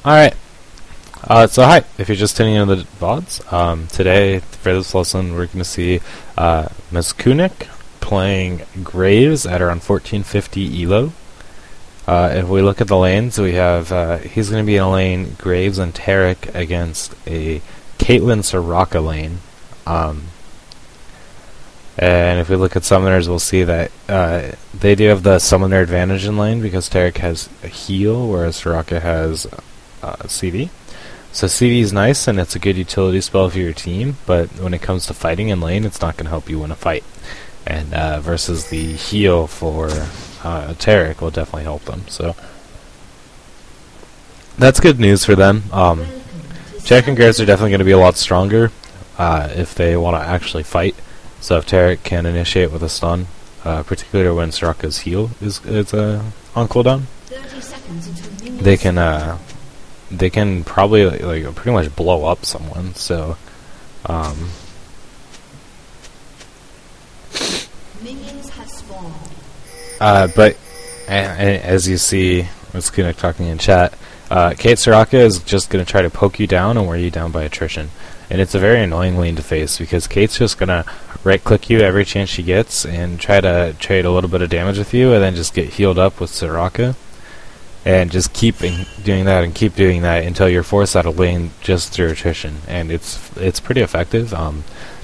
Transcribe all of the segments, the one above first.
Alright, so hi, if you're just tuning into the VODs, today, for this lesson, we're going to see Mazounek playing Graves at around 1450 elo. If we look at the lanes, we have, he's going to be in a lane Graves and Tarek against a Caitlyn Soraka lane. And if we look at summoners, we'll see that they do have the summoner advantage in lane because Tarek has a heal, whereas Soraka has CV. So CV is nice and it's a good utility spell for your team, but when it comes to fighting in lane, it's not going to help you win a fight. And versus the heal for Tarek will definitely help them. So that's good news for them. Tarek and Graves are definitely going to be a lot stronger if they want to actually fight. So if Tarek can initiate with a stun, particularly when Soraka's heal is on cooldown, they can probably like pretty much blow up someone. So minions have spawned. But as you see, Mazounek talking in chat, Kate Soraka is just going to try to poke you down and wear you down by attrition. And it's a very annoying lane to face because Kate's just going to right-click you every chance she gets and try to trade a little bit of damage with you and then just get healed up with Soraka. And just keep doing that and keep doing that until you're forced out of lane just through attrition. And it's pretty effective.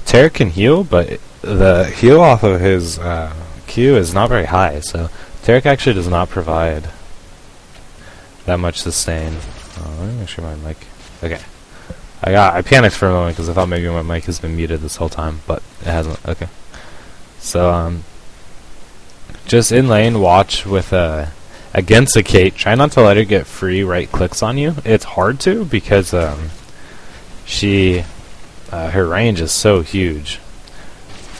Tarek can heal, but the heal off of his Q is not very high, so Tarek actually does not provide that much sustain. Let me make sure my mic... Okay. I panicked for a moment because I thought maybe my mic has been muted this whole time, but it hasn't. Okay. So, just in lane, watch with against a Kate. Try not to let her get free right clicks on you. It's hard to because her range is so huge.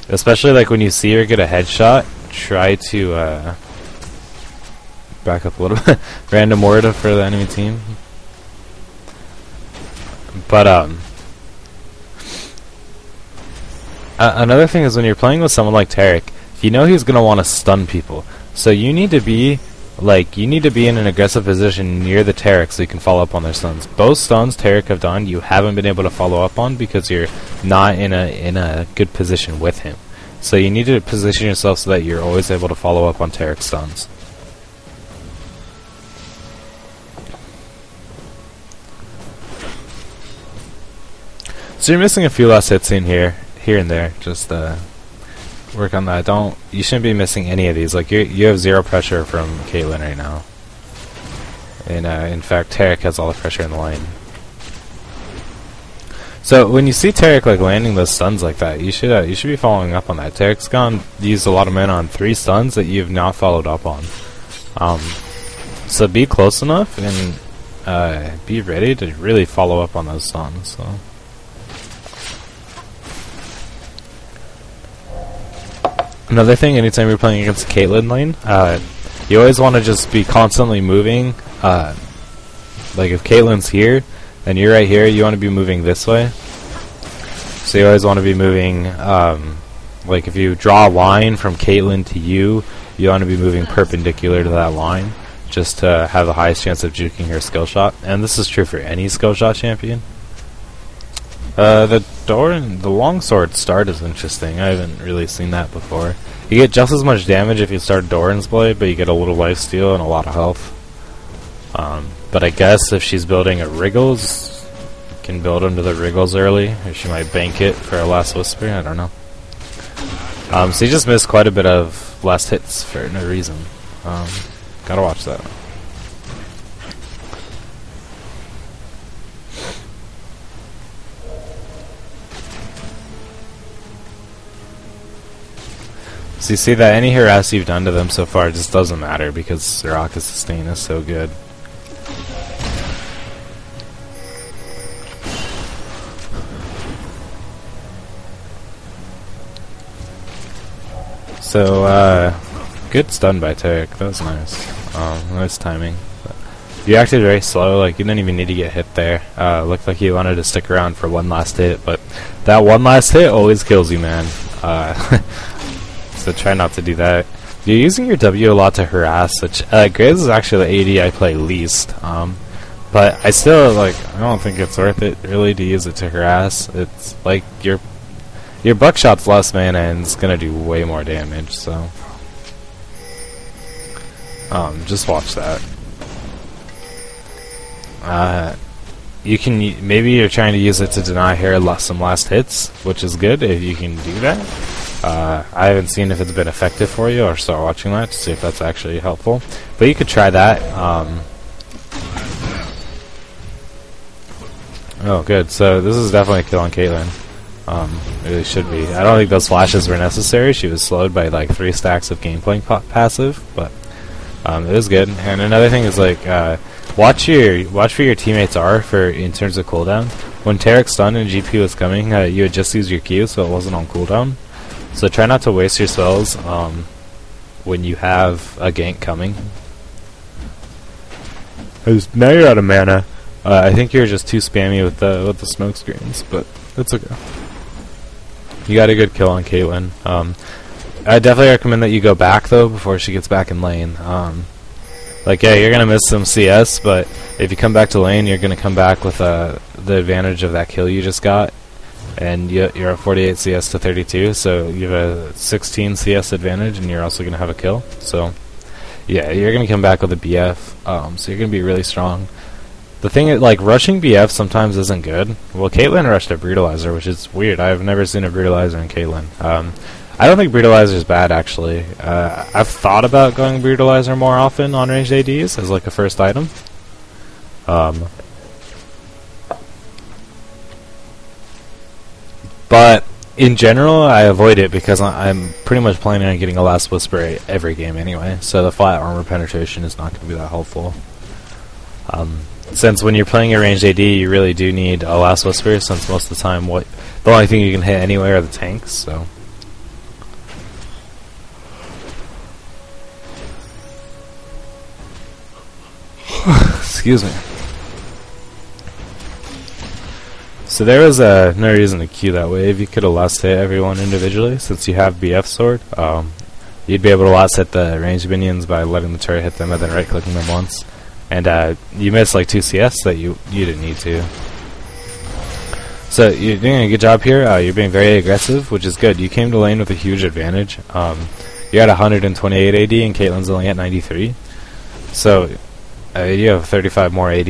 Especially like when you see her get a headshot, try to back up a little bit. Random word for the enemy team. But another thing is when you're playing with someone like Tarek, you know he's gonna want to stun people. So you need to be in an aggressive position near the Tarek so you can follow up on their stuns. Both stuns Tarek have done, you haven't been able to follow up on because you're not in a good position with him. So you need to position yourself so that you're always able to follow up on Tarek's stuns. So you're missing a few last hits in here and there. Just work on that. You shouldn't be missing any of these. Like you have zero pressure from Caitlyn right now, and in fact, Tarek has all the pressure in the lane. So when you see Tarek like landing those stuns like that, you should be following up on that. Tarek's used a lot of mana on 3 stuns that you have not followed up on. So be close enough and be ready to really follow up on those stuns. So. Another thing, anytime you're playing against a Caitlyn lane, you always want to just be constantly moving. Like if Caitlyn's here, and you're right here, you want to be moving this way. So you always want to be moving, like if you draw a line from Caitlyn to you, you want to be moving perpendicular to that line, just to have the highest chance of juking her skill shot. And this is true for any skill shot champion. The longsword start is interesting. I haven't really seen that before. You get just as much damage if you start Doran's Blade, but you get a little lifesteal and a lot of health. But I guess if she's building a Wriggles, you can build into the Wriggles early, or she might bank it for a Last Whisper, I don't know. So you just missed quite a bit of last hits for no reason. Gotta watch that. So you see that any harass you've done to them so far just doesn't matter because Soraka's sustain is so good. So, good stun by Tarek. That was nice. Nice timing. But you acted very slow, like you didn't even need to get hit there. Looked like you wanted to stick around for one last hit, but that one last hit always kills you, man. So try not to do that. You're using your W a lot to harass, which Graves is actually the AD I play least. But I still, like, I don't think it's worth it really to use it to harass. It's like your buckshot's less mana and it's gonna do way more damage, so just watch that. You can maybe you're trying to use it to deny hair some last hits, which is good if you can do that. I haven't seen if it's been effective for you, or start watching that to see if that's actually helpful. But you could try that. Oh, good. So this is definitely a kill on Caitlyn. It really should be. I don't think those flashes were necessary. She was slowed by like 3 stacks of game playing passive, but it was good. And another thing is like watch where your teammates are in terms of cooldown. When Tarek's stunned and GP was coming, you would just use your Q, so it wasn't on cooldown. So try not to waste your spells when you have a gank coming. Now you're out of mana. I think you're just too spammy with the smoke screens, but that's okay. You got a good kill on Caitlyn. I definitely recommend that you go back though before she gets back in lane. Like, yeah, you're gonna miss some CS, but if you come back to lane, you're gonna come back with the advantage of that kill you just got, and you're a 48 CS to 32, so you have a 16 CS advantage, and you're also gonna have a kill. So, yeah, you're gonna come back with a BF. So you're gonna be really strong. The thing is, like, rushing BF sometimes isn't good. Well, Caitlyn rushed a Brutalizer, which is weird. I've never seen a Brutalizer in Caitlyn. I don't think Brutalizer is bad, actually. I've thought about going Brutalizer more often on ranged ADs as, like, a first item. But, in general, I avoid it because I'm pretty much planning on getting a Last Whisper every game anyway, so the flat armor penetration is not going to be that helpful. Since when you're playing a ranged AD, you really do need a Last Whisper, since most of the time the only thing you can hit anyway are the tanks, so... Excuse me. So there was no reason to queue that wave. You could have last hit everyone individually, since you have BF sword. You'd be able to last hit the ranged minions by letting the turret hit them and then right clicking them once. And you missed like 2 CS that you didn't need to. So you're doing a good job here. You're being very aggressive, which is good. You came to lane with a huge advantage. You're at 128 AD and Caitlyn's only at 93. So you have 35 more AD.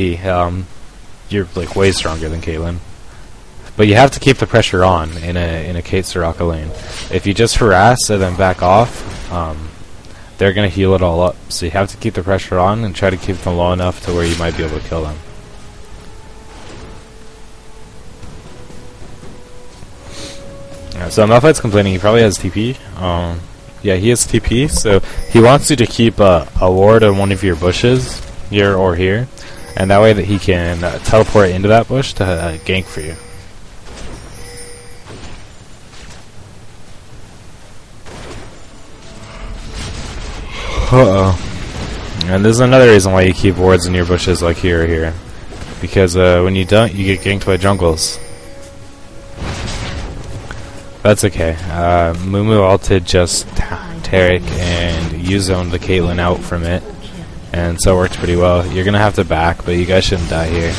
You're like way stronger than Caitlyn. But you have to keep the pressure on in a Kate Soraka lane. If you just harass and then back off, they're going to heal it all up. So you have to keep the pressure on and try to keep them low enough to where you might be able to kill them. So Malphite's complaining he probably has TP. Yeah, he has TP, so he wants you to keep a ward on one of your bushes, here or here, and that way that he can teleport into that bush to gank for you. Uh-oh. And this is another reason why you keep wards in your bushes like here or here. Because when you don't, you get ganked by jungles. That's okay. Mumu ulted just Tarek and you zoned the Caitlyn out from it. And so it worked pretty well. You're going to have to back, but you guys shouldn't die here.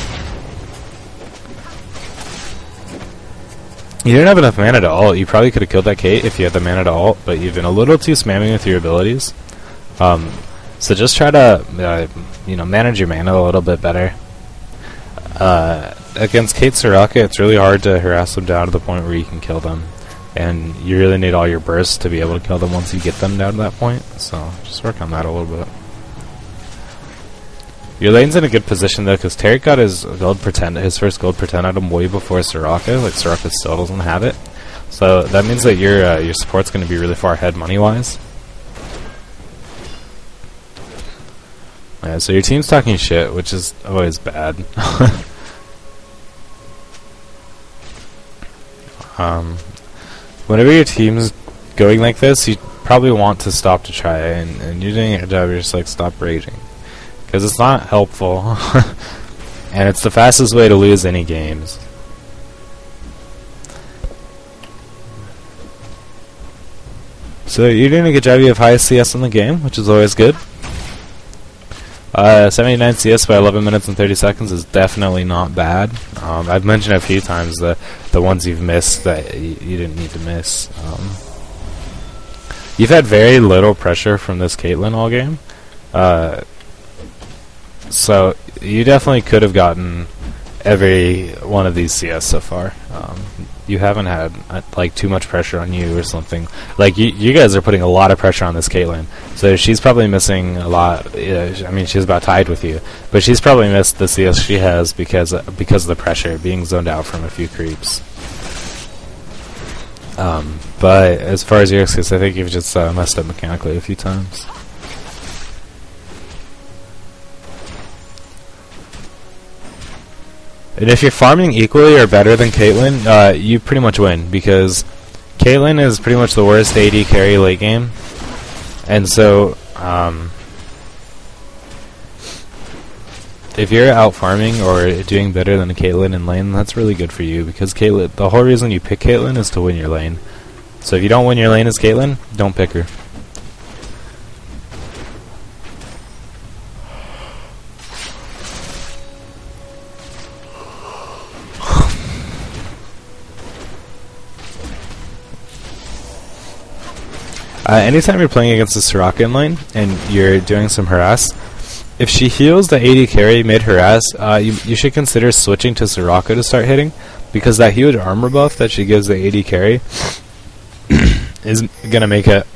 You didn't have enough mana to ult. You probably could have killed that Kate if you had the mana to ult, but you've been a little too spammy with your abilities. So just try to, manage your mana a little bit better. Against Kate Soraka, it's really hard to harass them down to the point where you can kill them. And you really need all your bursts to be able to kill them once you get them down to that point. So just work on that a little bit. Your lane's in a good position though, because Tarek got his first gold pretend item way before Soraka. Like Soraka still doesn't have it. So that means that your support's going to be really far ahead money-wise. So your team's talking shit, which is always bad. Whenever your team's going like this, you probably want to stop to try, and you're doing your job, you're just like, stop raging. Because it's not helpful, and it's the fastest way to lose any games. So you're doing a good job, you have highest CS in the game, which is always good. 79 CS by 11 minutes and 30 seconds is definitely not bad. I've mentioned a few times the ones you've missed that you didn't need to miss. You've had very little pressure from this Caitlyn all game. So you definitely could have gotten every one of these CS so far. You haven't had like too much pressure on you or something. Like you guys are putting a lot of pressure on this Caitlyn, so she's probably missing a lot. I mean, she's about tied with you, but she's probably missed the CS she has because of the pressure, being zoned out from a few creeps. But as far as your CS, I think you've just messed up mechanically a few times. And if you're farming equally or better than Caitlyn, you pretty much win, because Caitlyn is pretty much the worst AD carry late game. And so, if you're out farming or doing better than a Caitlyn in lane, that's really good for you, because Caitlyn, the whole reason you pick Caitlyn is to win your lane. So if you don't win your lane as Caitlyn, don't pick her. Anytime you're playing against a Soraka in lane and you're doing some harass, if she heals the AD carry mid-harass, you should consider switching to Soraka to start hitting, because that huge armor buff that she gives the AD carry is going to make it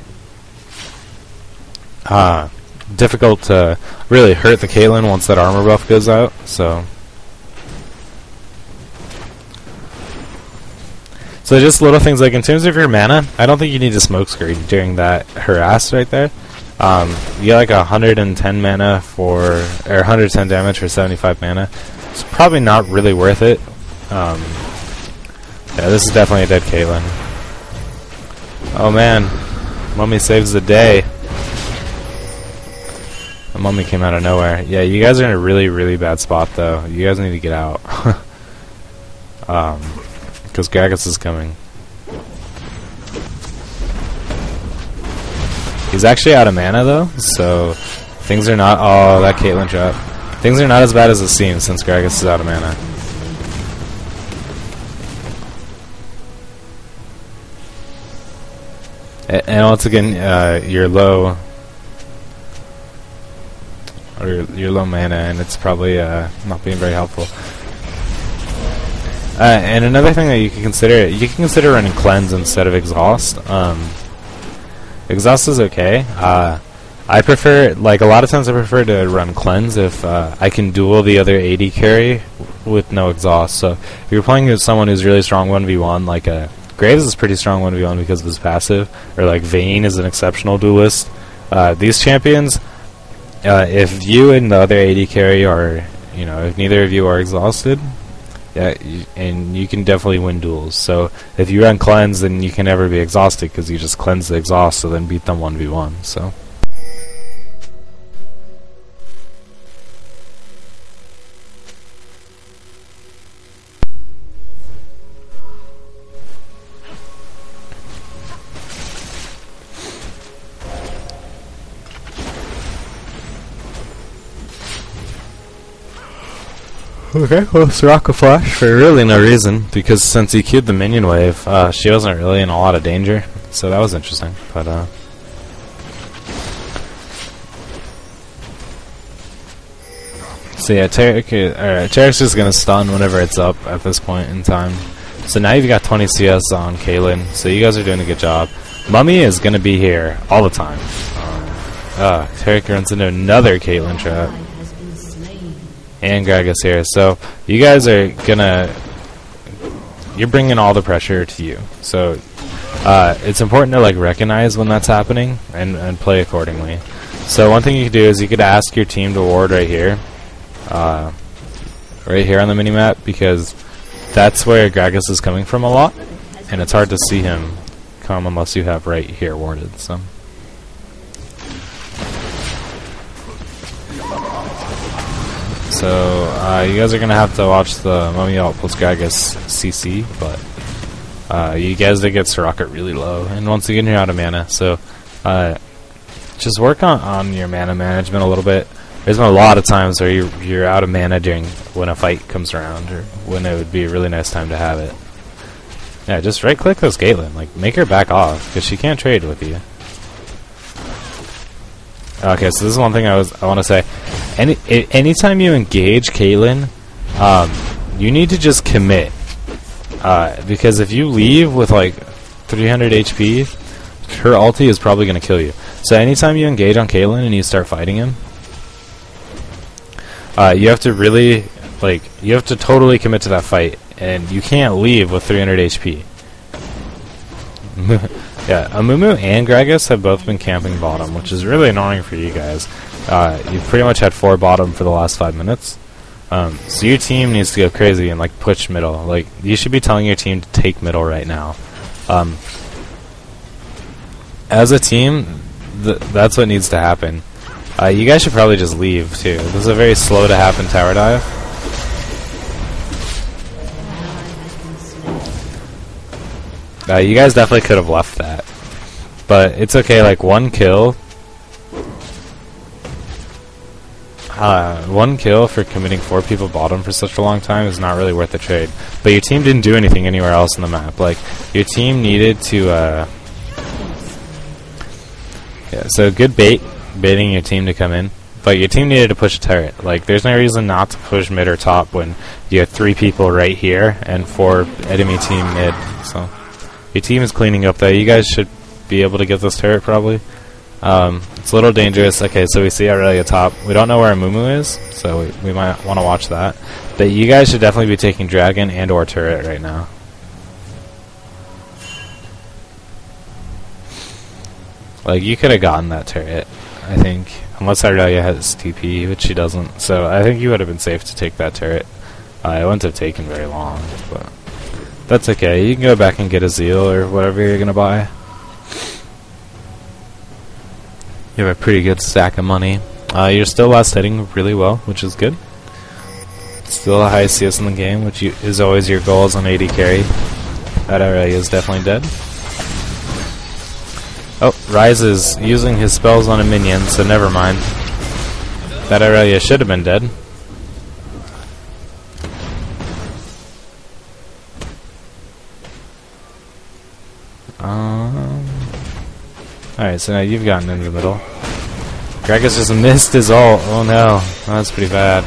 difficult to really hurt the Caitlyn once that armor buff goes out. So just little things like in terms of your mana, I don't think you need to smoke screen during that harass right there. You get like 110 mana or 110 damage for 75 mana. It's probably not really worth it. Yeah, this is definitely a dead Caitlyn. Oh man, Mummy saves the day. The Mummy came out of nowhere. Yeah, you guys are in a really, really bad spot though. You guys need to get out. Because Gragas is coming. He's actually out of mana though, so things are not. Oh, that Caitlyn trap. Things are not as bad as it seems since Gragas is out of mana. And once again, you're low, or you're low mana, and it's probably not being very helpful. And another thing that you can consider running cleanse instead of exhaust. Exhaust is okay. I prefer, like a lot of times I prefer to run cleanse if I can duel the other AD carry with no exhaust. So if you're playing with someone who's really strong 1v1, like Graves is pretty strong 1v1 because of his passive, or like Vayne is an exceptional duelist. These champions, if you and the other AD carry are, if neither of you are exhausted, yeah, and you can definitely win duels. So if you run cleanse, then you can never be exhausted because you just cleanse the exhaust, so then beat them 1v1. So. Okay, well, Soraka flash for really no reason, because since he queued the minion wave, she wasn't really in a lot of danger, so that was interesting, but so yeah, Tarek's just gonna stun whenever it's up at this point in time. So now you've got 20 CS on Kaylin, so you guys are doing a good job. Mummy is gonna be here all the time. Tarek runs into another Caitlyn trap. And Gragas here, so you guys are you're bringing all the pressure to you. So it's important to like recognize when that's happening and play accordingly. So one thing you could do is you could ask your team to ward right here on the minimap, because that's where Gragas is coming from a lot, and it's hard to see him come unless you have right here warded. So you guys are gonna have to watch the Mummy ult plus Gragas CC, but you guys did get Soraka really low, and once again you're out of mana. So just work on your mana management a little bit. There's been a lot of times where you're out of mana during when a fight comes around, or when it would be a really nice time to have it. Yeah, just right-click those Caitlyn. Like, make her back off, because she can't trade with you. Okay, so this is one thing I want to say. Anytime you engage Caitlyn, you need to just commit. Because if you leave with like 300 HP, her ulti is probably going to kill you. So anytime you engage on Caitlyn and you start fighting him, you have to really, you have to totally commit to that fight, and you can't leave with 300 HP. Yeah, Amumu and Gragas have both been camping bottom, which is really annoying for you guys. You've pretty much had 4 bottom for the last 5 minutes. So your team needs to go crazy and like push middle. Like, you should be telling your team to take middle right now. As a team, that's what needs to happen. You guys should probably just leave too. This is a very slow to happen tower dive. You guys definitely could have left that, but it's okay. Like, one kill for committing 4 people bottom for such a long time is not really worth the trade. But your team didn't do anything anywhere else on the map. Like, your team needed to yeah, so good baiting your team to come in, but your team needed to push a turret. Like, there's no reason not to push mid or top when you have 3 people right here and 4 enemy team mid. So your team is cleaning up there. You guys should be able to get this turret probably. It's a little dangerous. Okay, so we see Irelia top. We don't know where Amumu is, so we might want to watch that. But you guys should definitely be taking dragon and or turret right now. Like, you could have gotten that turret, I think. Unless Irelia has TP, which she doesn't. So I think you would have been safe to take that turret. It wouldn't have taken very long, but that's okay. You can go back and get a Zeal or whatever you're going to buy. You have a pretty good stack of money. You're still last hitting really well, which is good. Still a high CS in the game, which is always your goal as an AD carry. That Irelia is definitely dead. Oh, Ryze is using his spells on a minion, so never mind. That Irelia should have been dead. Alright, so now you've gotten into the middle. Gragas just missed his ult. Oh no, that's pretty bad.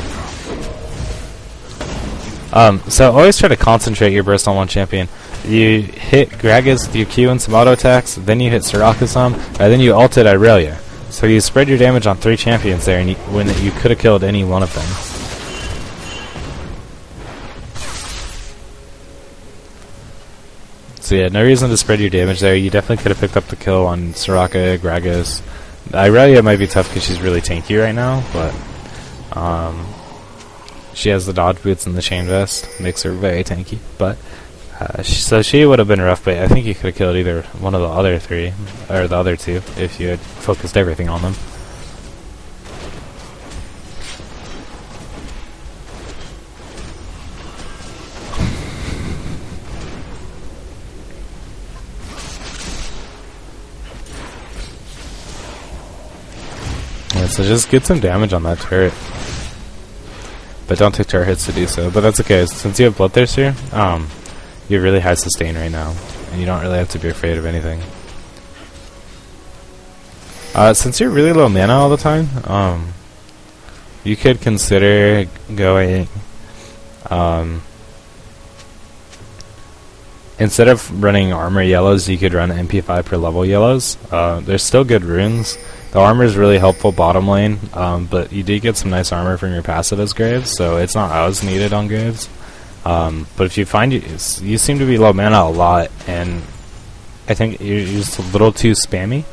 So always try to concentrate your burst on one champion. You hit Gragas with your Q and some auto attacks, then you hit Soraka some, and then you ulted Irelia. So you spread your damage on 3 champions there, and when you could have killed any one of them. So yeah, no reason to spread your damage there. You definitely could have picked up the kill on Soraka, Gragas. Irelia might be tough because she's really tanky right now, but she has the dodge boots and the chain vest, makes her very tanky. But so she would have been rough, but I think you could have killed either one of the other 3 or the other 2 if you had focused everything on them. So just get some damage on that turret. But don't take turret hits to do so. But that's okay. Since you have Bloodthirster, you're really high sustain right now. And you don't really have to be afraid of anything. Since you're really low mana all the time, you could consider going... instead of running armor yellows, you could run MP5 per level yellows. There's still good runes. The armor is really helpful bottom lane, but you do get some nice armor from your passive as Graves, so it's not as needed on Graves. But if you find you seem to be low mana a lot, and I think you're just a little too spammy.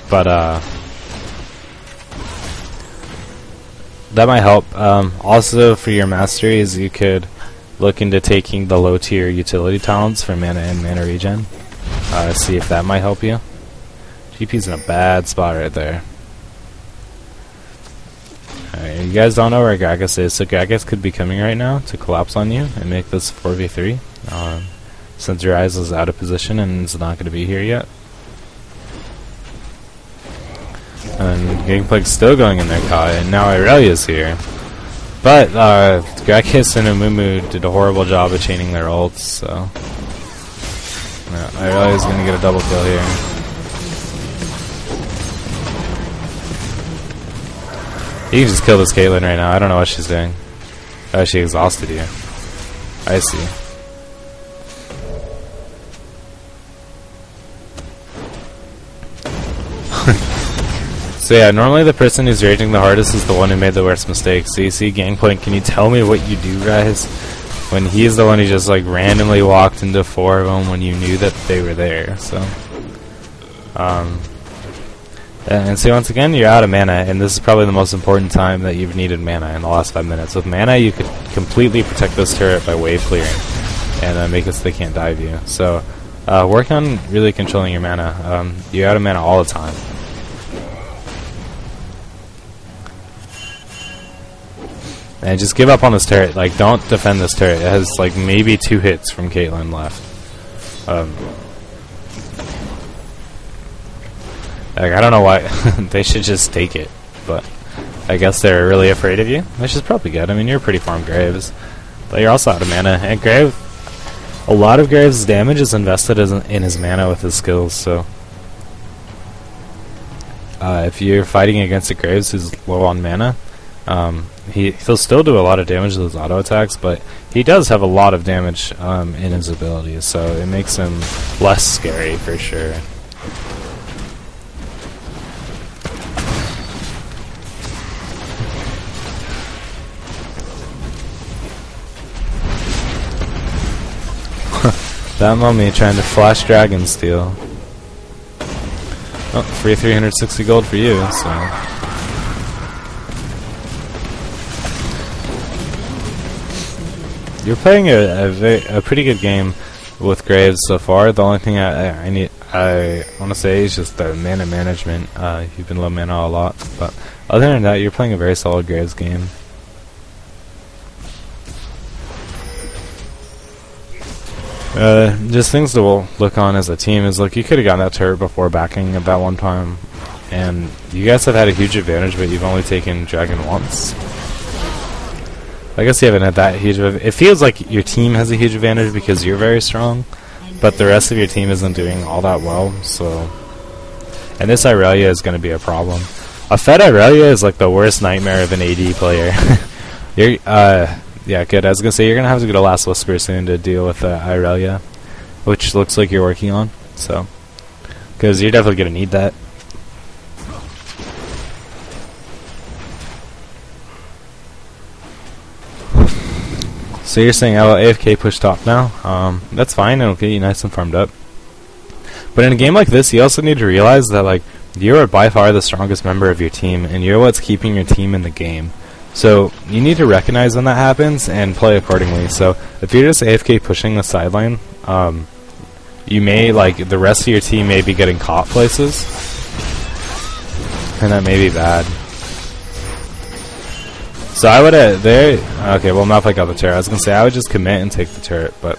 But that might help. Also, for your masteries, you could look into taking the low tier utility talents for mana and mana regen. See if that might help you. GP's in a bad spot right there. Alright, you guys don't know where Gragas is, so Gragas could be coming right now to collapse on you and make this 4v3. Since your eyes is out of position and is not going to be here yet. And Gangplank's still going in their Kai, and now Irelia's here. But Gracchus and Amumu did a horrible job of chaining their ults, so yeah, Irelia's gonna get a double kill here. You can just kill this Caitlyn right now. I don't know what she's doing. Oh, she exhausted you. I see. So yeah, normally the person who's raging the hardest is the one who made the worst mistake. So you see Gangplank, can you tell me what you do, guys? When he's the one who just like randomly walked into 4 of them when you knew that they were there. So, and see, once again, you're out of mana, and this is probably the most important time that you've needed mana in the last 5 minutes. With mana, you could completely protect this turret by wave clearing, and make it so they can't dive you. So, work on really controlling your mana. You're out of mana all the time. And just give up on this turret. Like, don't defend this turret. It has, like, maybe 2 hits from Caitlyn left. Like, I don't know why. They should just take it. But I guess they're really afraid of you. Which is probably good. I mean, you're pretty farm Graves. But you're also out of mana. And Graves, a lot of Graves' damage is invested in his mana with his skills, so if you're fighting against a Graves who's low on mana, he'll still do a lot of damage with his auto attacks, but he does have a lot of damage in his abilities, so it makes him less scary for sure. That mummy trying to flash Dragon Steel. Oh, free 360 gold for you, so. You're playing a pretty good game with Graves so far. The only thing I want to say is just the mana management. You've been low mana a lot, but other than that, you're playing a very solid Graves game. Just things to look on as a team is, look, you could have gotten that turret before backing at that one time, and you guys have had a huge advantage, but you've only taken Dragon once. I guess you haven't had that huge of it feels like your team has a huge advantage because you're very strong, but the rest of your team isn't doing all that well, so. And this Irelia is going to be a problem. A fed Irelia is like the worst nightmare of an AD player. You're, yeah, good. I was going to say, you're going to have to go to Last Whisper soon to deal with Irelia, which looks like you're working on, so. Because you're definitely going to need that. So you're saying, oh, AFK push top now? That's fine, it'll get you nice and farmed up. But in a game like this, you also need to realize that, like, you're by far the strongest member of your team, and you're what's keeping your team in the game. So you need to recognize when that happens and play accordingly. So if you're just AFK pushing the sideline, you may, like, the rest of your team may be getting caught places, and that may be bad. So I would okay, well, Malphite got the turret. I was gonna say I would just commit and take the turret, but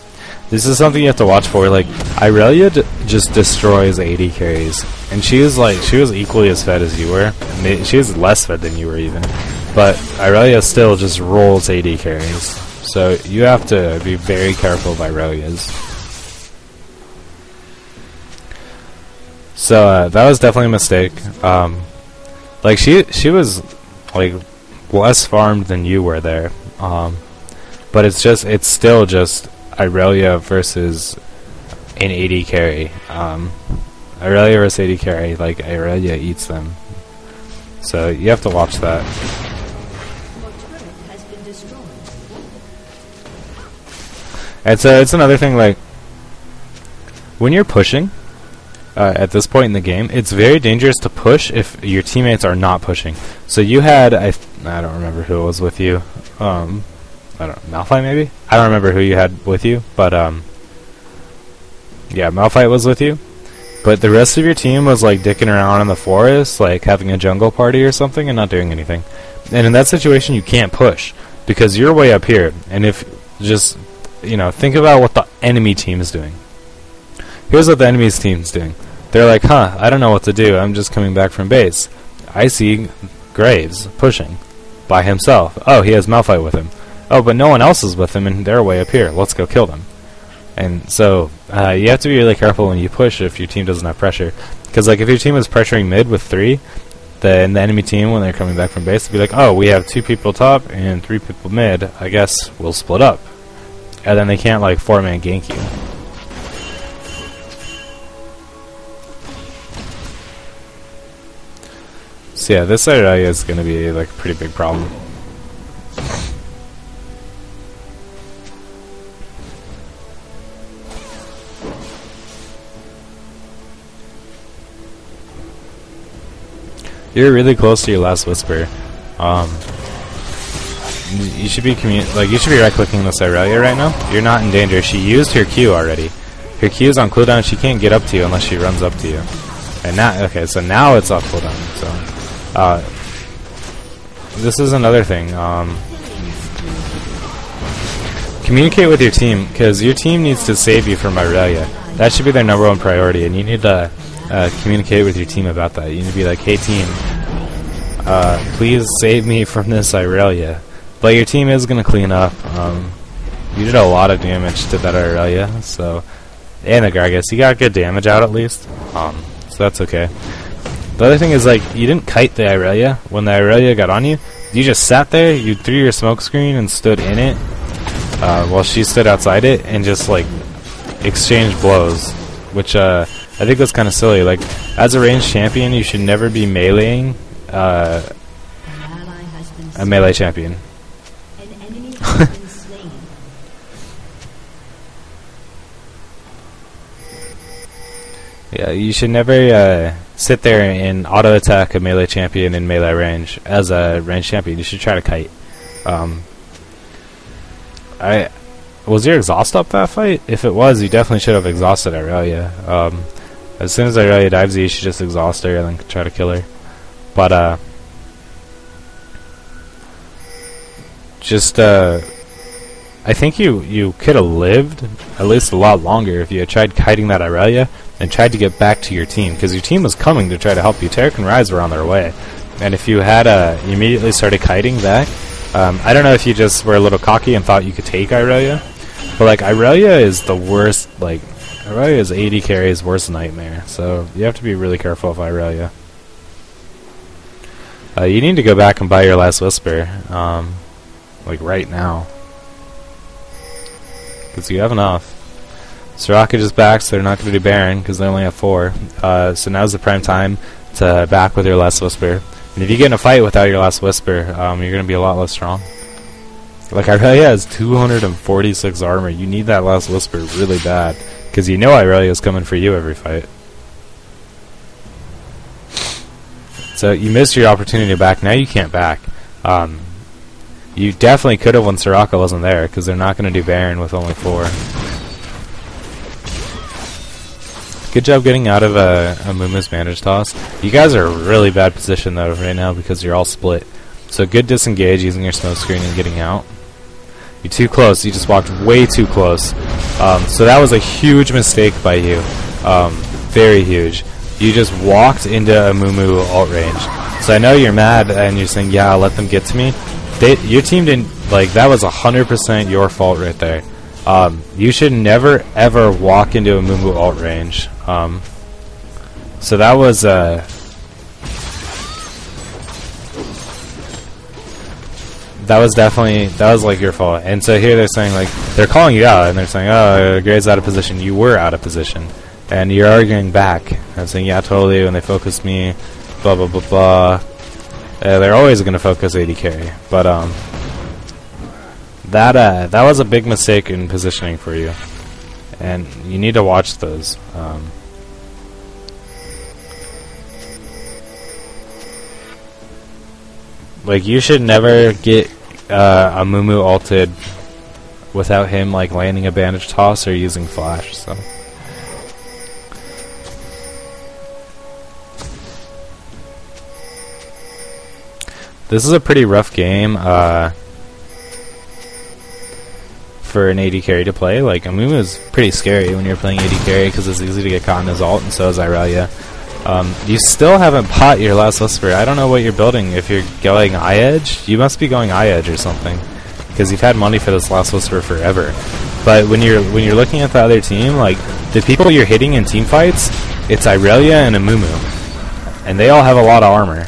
this is something you have to watch for. Like, Irelia just destroys AD carries, and she was equally as fed as you were. She was less fed than you were even, but Irelia still just rolls AD carries. So you have to be very careful of Irelia's. So that was definitely a mistake. Like she was like less farmed than you were there, but it's still just Irelia versus an AD carry. Irelia versus AD carry, like, Irelia eats them, so you have to watch that. And so it's another thing, like, when you're pushing at this point in the game, it's very dangerous to push if your teammates are not pushing. So you had, I don't remember who was with you. I don't know, Malphite maybe? I don't remember who you had with you, but yeah, Malphite was with you. But the rest of your team was, like, dicking around in the forest, like having a jungle party or something, and not doing anything. And in that situation, you can't push because you're way up here. And if just, you know, think about what the enemy team is doing. Here's what the enemy's team's doing. They're like, huh, I don't know what to do. I'm just coming back from base. I see Graves pushing by himself. Oh, he has Malphite with him. Oh, but no one else is with him, and they're way up here. Let's go kill them. And so you have to be really careful when you push if your team doesn't have pressure. Because like if your team is pressuring mid with 3, then the enemy team, when they're coming back from base, will be like, oh, we have 2 people top and 3 people mid. I guess we'll split up. And then they can't like 4-man gank you. So yeah, this area is going to be like a pretty big problem. You're really close to your last whisper. You should be you should be right-clicking this Irelia right now. You're not in danger. She used her Q already. Her Q is on cooldown. She can't get up to you unless she runs up to you. And now, okay, so now it's off cooldown. So this is another thing. Communicate with your team, because your team needs to save you from Irelia. That should be their #1 priority, and you need to communicate with your team about that. You need to be like, hey team, please save me from this Irelia. But your team is going to clean up. You did a lot of damage to that Irelia, so, and the Gragas. You got good damage out at least, so that's okay. The other thing is, like, you didn't kite the Irelia. When the Irelia got on you, you just sat there, you threw your smoke screen and stood in it, while she stood outside it, and just, like, exchanged blows, which, I think that's kind of silly. Like, as a ranged champion, you should never be meleeing a melee champion. An enemy has been slain. Yeah, you should never sit there and auto attack a melee champion in melee range as a ranged champion. You should try to kite. Was your exhaust up that fight? If it was, you definitely should have exhausted Irelia. As soon as Irelia dives you, should just exhaust her and then try to kill her. But I think you could have lived at least a lot longer if you had tried kiting that Irelia and tried to get back to your team, because your team was coming to try to help you. Tarek and Rise were on their way, and if you had immediately started kiting back, I don't know if you just were a little cocky and thought you could take Irelia, but like Irelia is the worst. Like Irelia is AD carry's worst nightmare, so you have to be really careful of Irelia. You need to go back and buy your last whisper, like right now, because you have enough. Soraka just back, so they're not going to do Baron because they only have 4. So now's the prime time to back with your last whisper. And if you get in a fight without your last whisper, you're going to be a lot less strong. Like Irelia has 246 armor. You need that last whisper really bad, because you know Irelia is coming for you every fight. So you missed your opportunity to back. Now you can't back. You definitely could have when Soraka wasn't there, because they're not going to do Baron with only 4. Good job getting out of a Mumu's Bandage Toss. You guys are in a really bad position though right now because you're all split. So good disengage using your smoke screen and getting out. You're too close. You just walked way too close. So that was a huge mistake by you. Very huge. You just walked into a Mumu alt range. So I know you're mad and you're saying, yeah, I'll let them get to me. Your team didn't, like, that was 100% your fault right there. You should never ever walk into a Mumu alt range. So that was like your fault. And so here they're saying, like, they're calling you out and they're saying, oh, Gray's out of position. You were out of position, and you're arguing back and saying, yeah, totally, when they focused me, blah blah blah blah. They're always going to focus AD carry, but that was a big mistake in positioning for you, and you need to watch those. Like, you should never get a Mumu ulted without him like landing a bandage toss or using flash. So this is a pretty rough game for an AD carry to play. Like, Amumu is pretty scary when you're playing AD carry because it's easy to get caught in his ult, and so is Irelia. You still haven't bought your Last Whisper. I don't know what you're building. If you're going Eye Edge, you must be going Eye Edge or something, because you've had money for this Last Whisper forever. But when you're looking at the other team, like the people you're hitting in team fights, it's Irelia and Amumu, and they all have a lot of armor.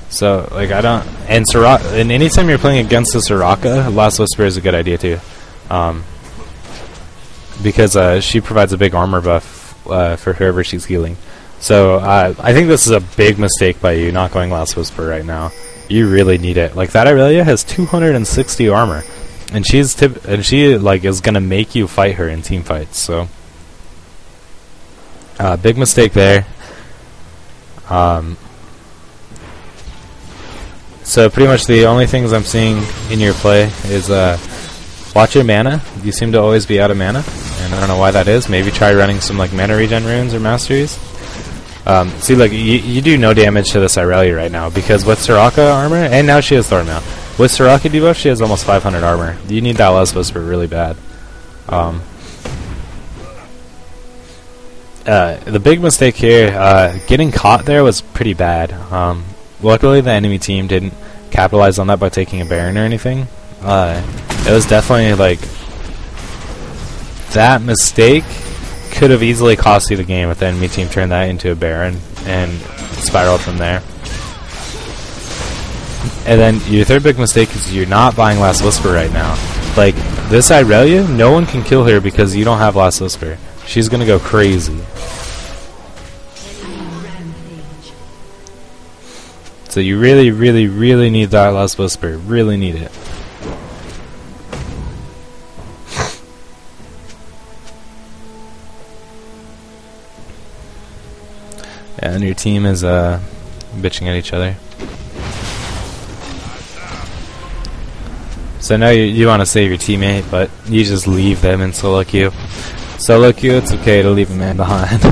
So like and anytime you're playing against the Soraka, Last Whisper is a good idea too, because she provides a big armor buff for whoever she's healing. So I think this is a big mistake by you not going Last Whisper right now. You really need it. Like that Irelia has 260 armor, and she like is gonna make you fight her in team fights. So big mistake there. So pretty much the only things I'm seeing in your play is watch your mana. You seem to always be out of mana, and I don't know why that is. Maybe try running some like mana regen runes or masteries. See, like you do no damage to this Irelia right now because with Soraka armor, and now she has Thorn now. With Soraka debuff, she has almost 500 armor. You need that Last Whisper really bad. The big mistake here, getting caught there was pretty bad. Luckily, the enemy team didn't capitalize on that by taking a Baron or anything. It was definitely like that mistake could have easily cost you the game if the enemy team turned that into a Baron and spiraled from there. And then your third big mistake is you're not buying Last Whisper right now. Like this Irelia, no one can kill her because you don't have Last Whisper. She's gonna go crazy. So you really, really, really need that Last Whisper. Really need it. And your team is bitching at each other. So now you want to save your teammate, but you just leave them in solo queue. Solo queue, it's okay to leave a man behind.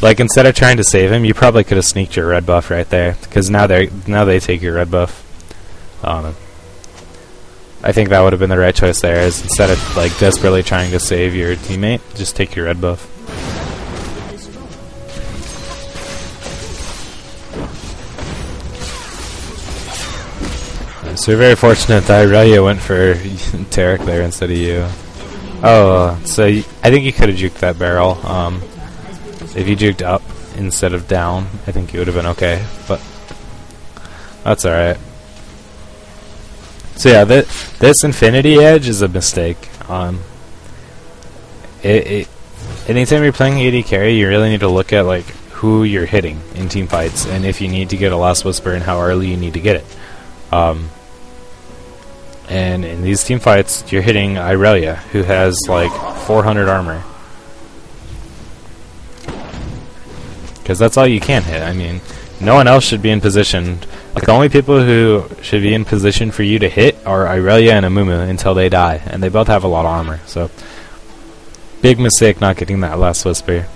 Like instead of trying to save him, you probably could have sneaked your red buff right there, because now they take your red buff. I think that would have been the right choice there. Is instead of like desperately trying to save your teammate, just take your red buff. So you're very fortunate that Irelia went for Tarek there instead of you. Oh, so I think you could have juked that barrel. If you juked up instead of down, I think you would have been okay, but that's alright. So yeah, this Infinity Edge is a mistake. Anytime you're playing AD carry, you really need to look at like who you're hitting in team fights, and if you need to get a Last Whisper and how early you need to get it. And in these team fights, you're hitting Irelia, who has like 400 armor. Because that's all you can hit. I mean, no one else should be in position. Like, the only people who should be in position for you to hit are Irelia and Amumu until they die. And they both have a lot of armor. So, big mistake not getting that Last Whisper.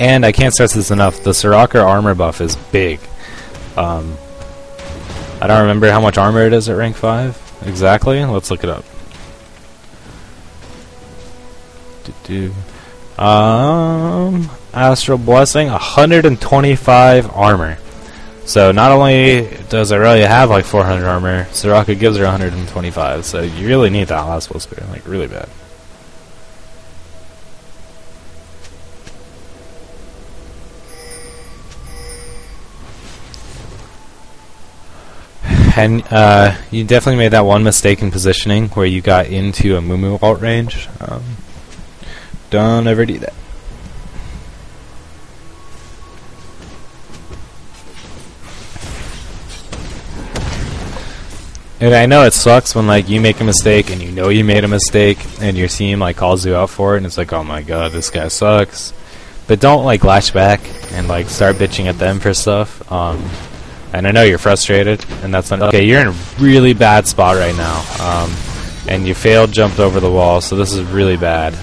And I can't stress this enough, the Soraka armor buff is big. I don't remember how much armor it is at rank 5 exactly. Let's look it up. Astral Blessing, 125 armor. So not only does Irelia have like 400 armor, Soraka gives her 125. So you really need that Last Whisper, like really bad. And you definitely made that one mistake in positioning where you got into a Mumu ult range. Don't ever do that. And I know it sucks when like you make a mistake and you know you made a mistake and your team like calls you out for it and it's like, oh my god, this guy sucks. But don't like lash back and like start bitching at them for stuff. And I know you're frustrated, and that's not okay. You're in a really bad spot right now, and you failed, jumped over the wall, so this is really bad.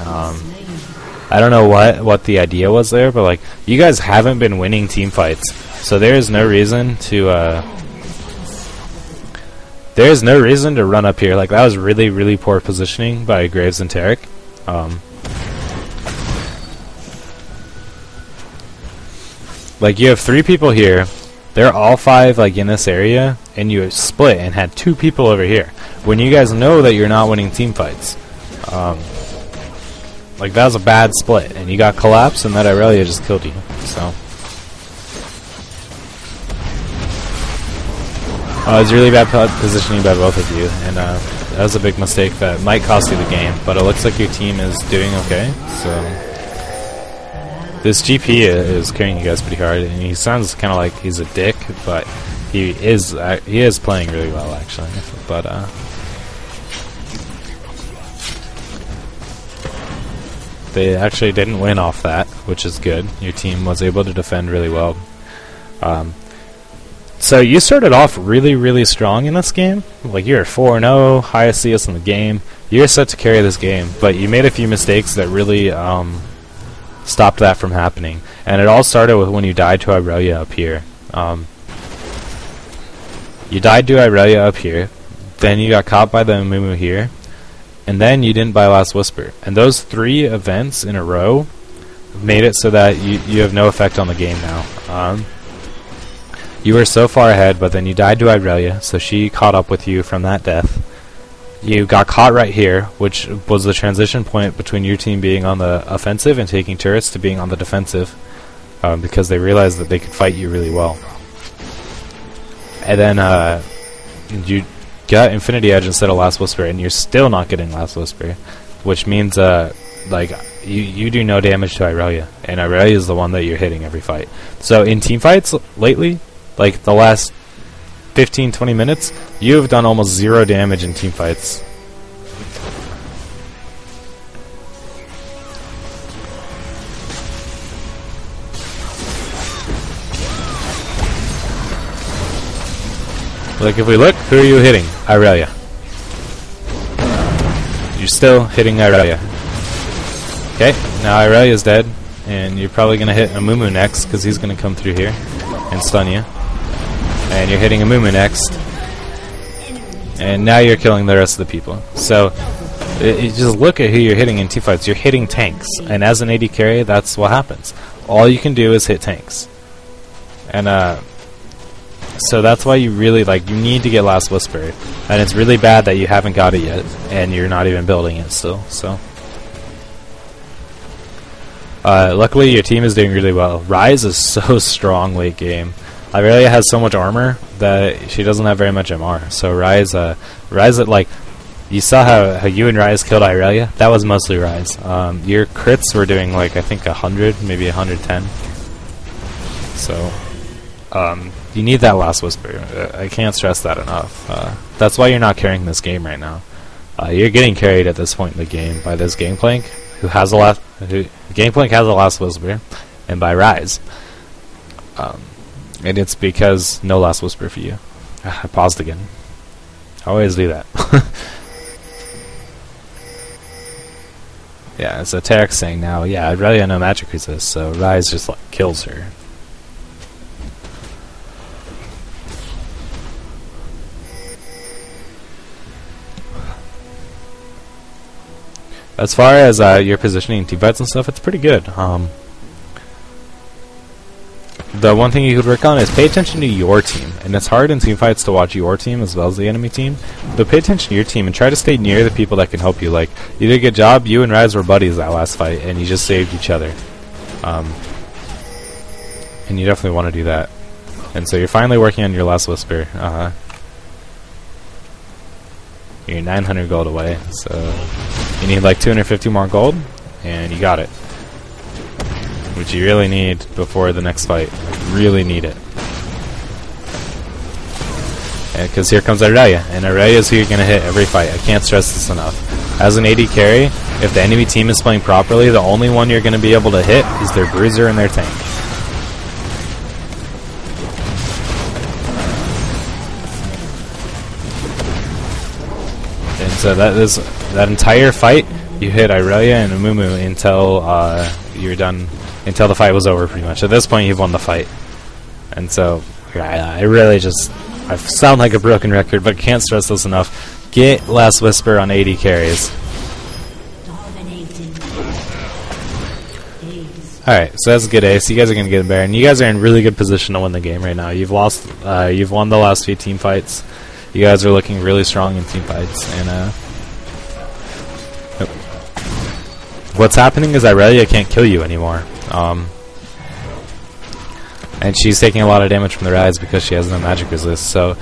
I don't know what the idea was there, but like you guys haven't been winning team fights, so there is no reason to run up here. Like that was really, really poor positioning by Graves and Tarek. Like, you have 3 people here. They're all 5 like in this area, and you split and had 2 people over here. When you guys know that you're not winning team fights, like that was a bad split, and you got collapsed, and that irelia just killed you. So it was really bad positioning by both of you, and that was a big mistake that might cost you the game. But it looks like your team is doing okay. So this GP is carrying you guys pretty hard, and he sounds kind of like he's a dick, but he is playing really well actually. But they actually didn't win off that, which is good. Your team was able to defend really well. So you started off really, really strong in this game. Like, you're 4-0, highest CS in the game. You're set to carry this game, but you made a few mistakes that really stopped that from happening. And it all started with when you died to irelia up here. You died to irelia up here, then you got caught by the Amumu here, and then you didn't buy Last Whisper. And those 3 events in a row made it so that you have no effect on the game now. You were so far ahead, but then you died to irelia, so she caught up with you from that death. You got caught right here, which was the transition point between your team being on the offensive and taking turrets to being on the defensive, because they realized that they could fight you really well. And then you got Infinity Edge instead of Last Whisper, and you're still not getting Last Whisper, which means like you do no damage to irelia, and irelia is the one that you're hitting every fight. So in team fights lately, like the last 15-20 minutes, you have done almost 0 damage in team fights. Like, if we look, who are you hitting? Irelia. You're still hitting Irelia. Okay, now Irelia is dead, and you're probably going to hit Amumu next, because he's going to come through here and stun you. And you're hitting Amumu next. And now you're killing the rest of the people. So, you just look at who you're hitting in teamfights. You're hitting tanks. And as an AD carry, that's what happens. All you can do is hit tanks. And, so that's why you really, like, you need to get Last Whisper. And it's really bad that you haven't got it yet. And you're not even building it still, so. Luckily, your team is doing really well. Ryze is so strong late game. Irelia has so much armor that she doesn't have very much MR. So Ryze, like, you saw how you and Ryze killed Irelia. That was mostly Ryze. Your crits were doing, like, I think 100, maybe 110. So, you need that Last Whisper. I can't stress that enough. That's why you're not carrying this game right now. You're getting carried at this point in the game by this Gangplank, Gangplank has a Last Whisper, and by Ryze. And it's because no Last Whisper for you. I paused again. I always do that. Yeah, so Tarek's saying now, yeah, I'd rather no magic resist, so Ryze just like kills her. As far as your positioning in teamfights and stuff, it's pretty good. The one thing you could work on is pay attention to your team. And it's hard in teamfights to watch your team as well as the enemy team. But pay attention to your team and try to stay near the people that can help you. Like, you did a good job. You and Ryze were buddies that last fight, and you just saved each other. And you definitely want to do that. And so you're finally working on your Last Whisper. You're 900 gold away, so you need like 250 more gold, and you got it. Which you really need before the next fight. Really need it. Because here comes Irelia, and Irelia is who you're going to hit every fight. I can't stress this enough. As an AD carry, if the enemy team is playing properly, the only one you're going to be able to hit is their bruiser and their tank. And so that entire fight, you hit Irelia and Amumu until you're done, until the fight was over pretty much. At this point, you've won the fight. And so, I really just, I sound like a broken record, but can't stress this enough. Get Last Whisper on 80 carries. Alright, so that's a good ace. You guys are going to get a bear, and you guys are in really good position to win the game right now. You've won the last few team fights. You guys are looking really strong in team fights, and what's happening is Irelia can't kill you anymore. And she's taking a lot of damage from the rise because she has no magic resist. So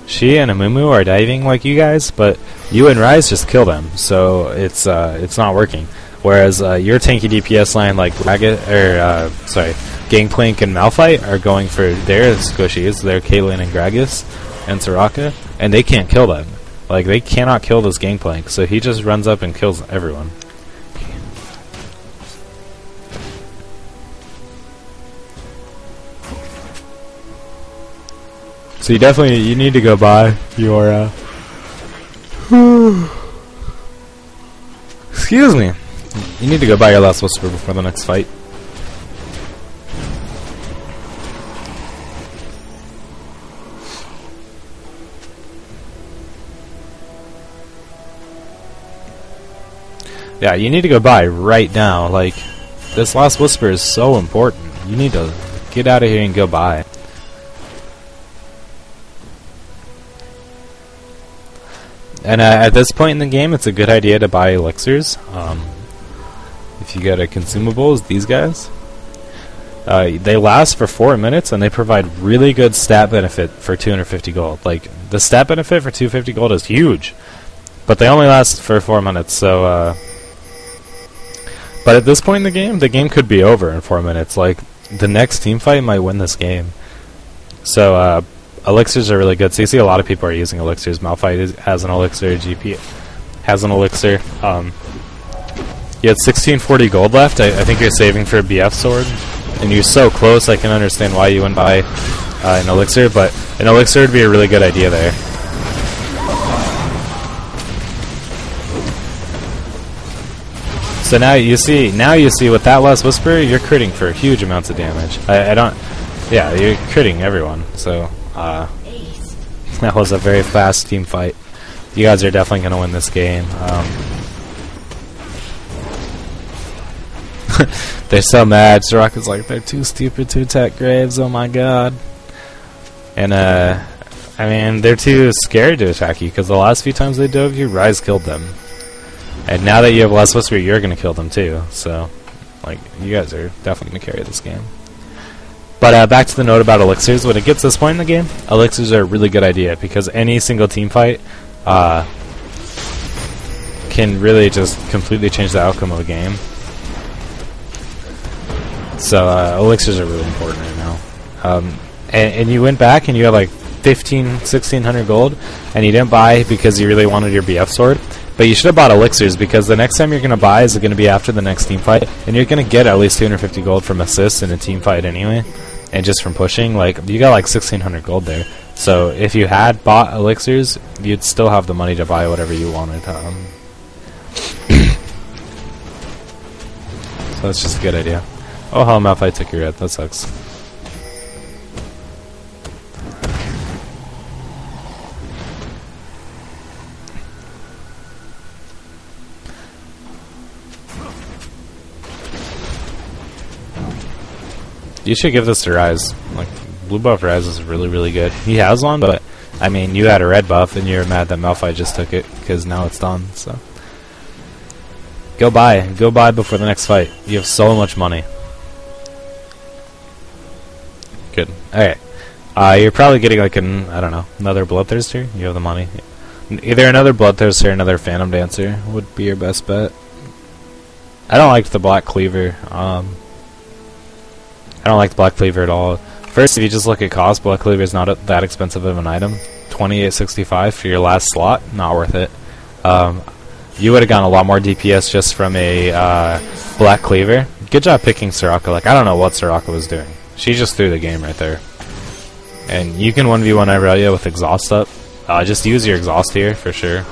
she and Amumu are diving like you guys, but you and Rise just kill them. So it's not working. Whereas your tanky DPS line like Gangplank and Malphite are going for their squishies, their Caitlyn and Gragas and Soraka, and they can't kill them. Like, they cannot kill this Gangplank, so he just runs up and kills everyone. So you need to go buy your excuse me. You need to go buy your last whisper before the next fight. Yeah, you need to go buy right now. Like, this last whisper is so important. You need to get out of here and go buy. And at this point in the game, it's a good idea to buy elixirs. If you go to consumables, these guys, they last for 4 minutes, and they provide really good stat benefit for 250 gold. Like, the stat benefit for 250 gold is huge, but they only last for 4 minutes. So, but at this point in the game could be over in 4 minutes. Like, the next team fight might win this game. So, elixirs are really good. So you see a lot of people are using elixirs. Malphite has an elixir. GP has an elixir. You had 1640 gold left. I think you're saving for a BF sword, and you're so close. I can understand why you wouldn't buy an elixir, but an elixir would be a really good idea there. So now you see with that last whisper, you're critting for huge amounts of damage. Yeah, you're critting everyone. So that was a very fast team fight. You guys are definitely going to win this game. They're so mad. Soraka's like, they're too stupid to attack Graves, oh my god. And, I mean, they're too scared to attack you, because the last few times they dove you, Rise killed them. And now that you have less whisper, you're going to kill them too. So, like, you guys are definitely going to carry this game. But back to the note about elixirs. When it gets to this point in the game, elixirs are a really good idea, because any single team fight can really just completely change the outcome of a game. So elixirs are really important right now. And you went back and you had like 1600 gold, and you didn't buy because you really wanted your BF sword. But you should have bought elixirs, because the next time you're going to buy is going to be after the next team fight, and you're going to get at least 250 gold from assists in a team fight anyway, and just from pushing. Like, you got like 1600 gold there. So if you had bought elixirs, you'd still have the money to buy whatever you wanted. So that's just a good idea. Oh, hell, Malphite took your red. That sucks. You should give this to Rise. Like, blue buff Rise is really, really good. He has one, but, I mean, you had a red buff, and you're mad that Malphite just took it, because now it's done, so. Go buy. Go buy before the next fight. You have so much money. Good. Alright. You're probably getting, like, I don't know, another Bloodthirster? You have the money. Either another Bloodthirster or another Phantom Dancer would be your best bet. I don't like the Black Cleaver. I don't like the Black Cleaver at all. First, if you just look at cost, Black Cleaver is not that expensive of an item. $28.65 for your last slot, not worth it. You would have gotten a lot more DPS just from a Black Cleaver. Good job picking Soraka. Like, I don't know what Soraka was doing. She just threw the game right there. And you can 1v1 Irelia with exhaust up. Just use your exhaust here for sure.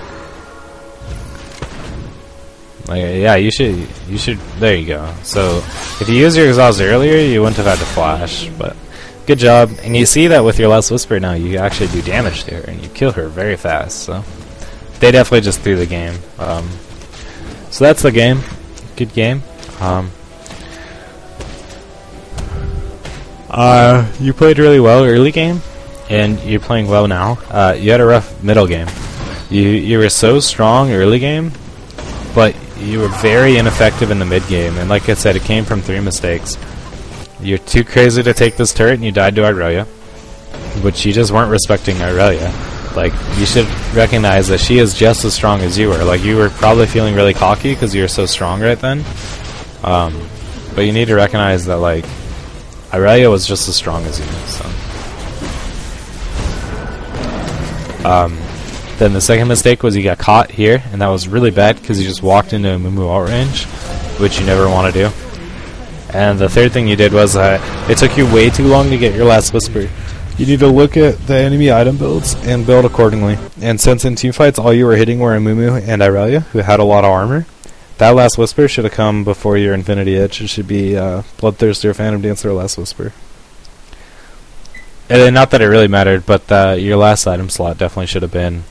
Like, yeah, you should. There you go. So if you used your exhaust earlier, you wouldn't have had to flash. But good job. And you see that with your last whisper now, you actually do damage to her, and you kill her very fast. So they definitely just threw the game. So that's the game. Good game. You played really well early game, and you're playing well now. You had a rough middle game. You were so strong early game, but you were very ineffective in the mid game. And like I said, it came from 3 mistakes. You're too crazy to take this turret, and you died to Irelia, which you just weren't respecting Irelia. Like, you should recognize that she is just as strong as you were. Like, you were probably feeling really cocky because you were so strong right then. But you need to recognize that, like, Irelia was just as strong as you. So. Then the second mistake was you got caught here, and that was really bad because you just walked into a Mumu outrange, which you never want to do. And the third thing you did was it took you way too long to get your last Whisper. You need to look at the enemy item builds and build accordingly. And since in teamfights all you were hitting were Mumu and Irelia, who had a lot of armor, that last Whisper should have come before your Infinity Edge. It should be Bloodthirster or Phantom Dancer or last Whisper. And not that it really mattered, but your last item slot definitely should have been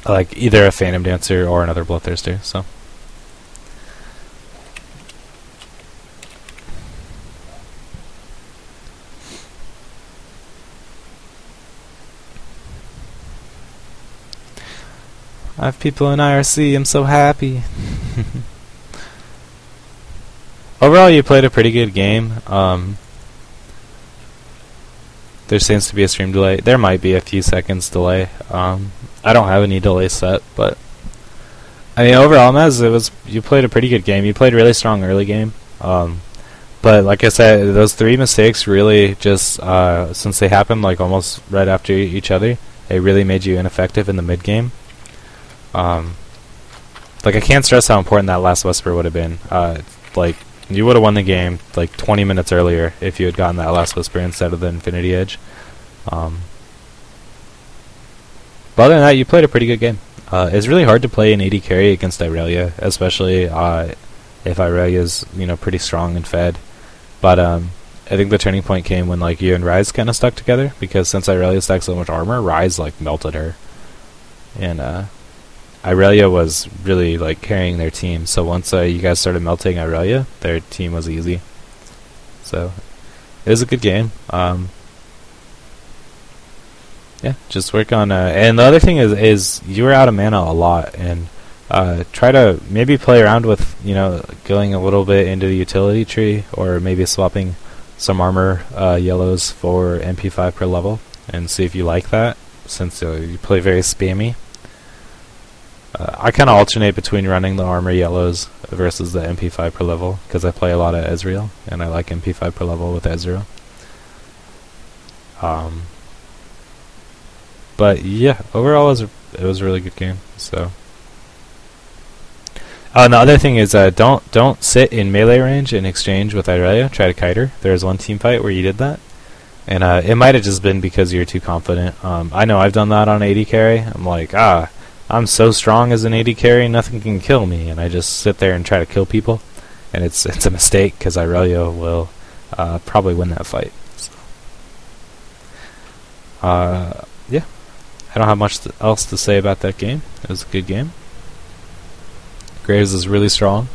like either a Phantom Dancer or another Bloodthirster. So. I have people in IRC, I'm so happy. Overall, you played a pretty good game. There seems to be a stream delay. There might be a few seconds delay. I don't have any delay set, but I mean, overall, Maz, you played a pretty good game. You played a really strong early game. But like I said, those 3 mistakes really just, since they happened like almost right after each other, it really made you ineffective in the mid game. Like, I can't stress how important that last Whisper would have been. Like, you would have won the game like 20 minutes earlier if you had gotten that last Whisper instead of the Infinity Edge. But other than that, you played a pretty good game. It's really hard to play an AD carry against Irelia, especially if Irelia's, you know, pretty strong and fed. But I think the turning point came when like you and Ryze kind of stuck together, because since Irelia stacked so much armor, Ryze like melted her, and Irelia was really like carrying their team. So once you guys started melting Irelia, their team was easy. So it was a good game. Yeah, just work on. And the other thing is you were out of mana a lot, and try to maybe play around with, you know, going a little bit into the utility tree, or maybe swapping some armor yellows for MP5 per level, and see if you like that, since you play very spammy. I kind of alternate between running the armor yellows versus the MP5 per level, because I play a lot of Ezreal, and I like MP5 per level with Ezreal. But yeah, overall it was a really good game. So, and the other thing is, don't sit in melee range in exchange with Irelia. Try to kite her. There was one team fight where you did that, and it might have just been because you're too confident. I know I've done that on AD carry. I'm like, I'm so strong as an AD carry, nothing can kill me, and I just sit there and try to kill people, and it's a mistake, because Irelia will probably win that fight. So. Yeah, I don't have much else to say about that game. It was a good game. Graves is really strong,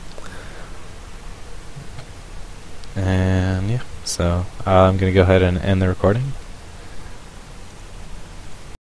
and yeah, so I'm gonna go ahead and end the recording.